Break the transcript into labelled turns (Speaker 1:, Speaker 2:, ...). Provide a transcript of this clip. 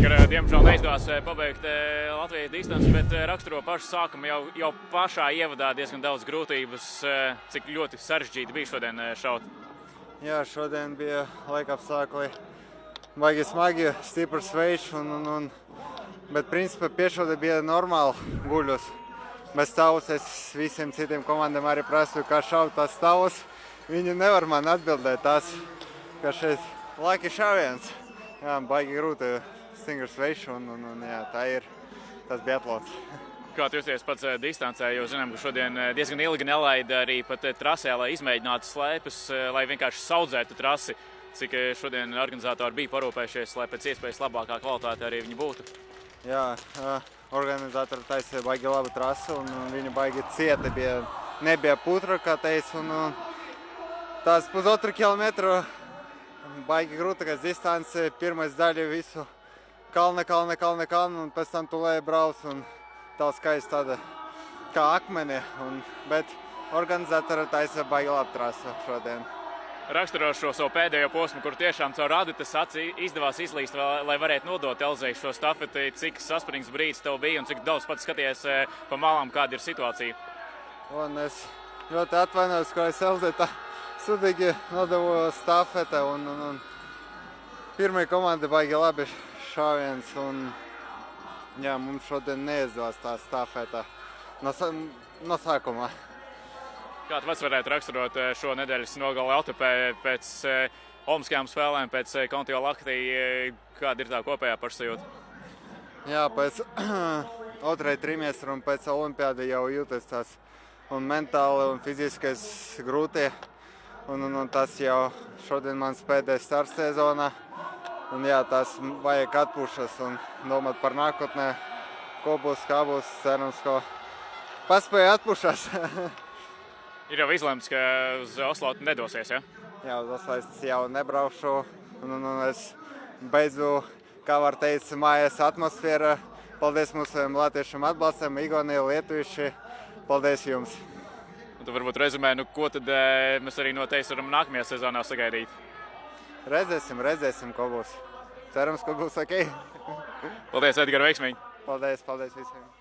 Speaker 1: Edgars, diemžēl neizdevās pabeigt Latvijas distanci, bet raksturo pašu sākumu jau pašā ievadā diezgan daudz grūtības. Cik ļoti sarežģīti bija šodien šaut?
Speaker 2: Jā, šodien bija laikapstākļi baigi smagi, stiprs vējš, bet principā piešode bija normāli guļus. Bez stāvus es visiem citiem komandiem arī prasīju, kā šaut tās stāvus. Viņi nevar man atbildēt tās, ka šeit laki šāviens. Jā, baigi grūti, stingrs vējš jā, tā ir tas biatlons.
Speaker 1: Kā tu justies pats distancē, jo zinām, ka šodien diezgan ilgi nelaida arī pat trasē, lai izmēģinātu slēpes, lai vienkārši saudzētu trasi. Cik šodien organizatori bija parūpējušies, lai pēc iespējas labākā kvalitāte arī viņi būtu?
Speaker 2: Jā, organizatori taisīja baigi labu trasi un viņi baigi cieti bija, nebija putra, kā teicu, tās pusotru kilometru baigi grūtākais distance, pirmais daļa visu kalna, un pēc tam tu lej brauc un tā skaisti tāda kā akmeni, bet organizatori taisa baigi labu trasu šodien.
Speaker 1: Raksturo šo savu pēdējo posmu, kur tiešām caur Aditas aci izdevās izlīst, lai varētu nodot Elzei šo stafeti, cik saspringts brīdis tev bija un cik daudz pats skaties pa malām, kāda ir situācija?
Speaker 2: Un es ļoti atvainojos, ka es Elzei tā sudīgi nodevu stafete un pirmai komanda baigi labi šāviens un jā, mums šodien neizdevās tā stafeta no sākumā.
Speaker 1: Kā tu pats varētu raksturot šo nedēļas nogali Altepē pēc olimpiskajām spēlēm, pēc Contio Lahtī, kāda ir tā kopējā pašsajūta?
Speaker 2: Jā, pēc otrai trimestra un pēc olimpiāda jau jūtas tās un mentāli un fiziskais grūti. Un tas jau šodien mans pēdējais starts sezonā. Un jā, tas vajag atpūšas un domāt par nākotnē, ko būs, kā būs, cerams, ko paspēja atpūšas.
Speaker 1: Ir jau izlemts, ka uz Oslo nedosies, ja?
Speaker 2: Jā, uz Oslo es jau nebraukšu. Un es beidzu, kā var teikt, mājas atmosfēra. Paldies mūsiem latviešiem atbalstam, Igaunija, lietuvieši. Paldies jums!
Speaker 1: Un tu varbūt rezumē, ko tad mēs arī no tevis varam nākamajā sezonā sagaidīt?
Speaker 2: Redzēsim, ko būs. Cerams, ka būs ok.
Speaker 1: Paldies, Edgars, veiksmīgi!
Speaker 2: Paldies visiem!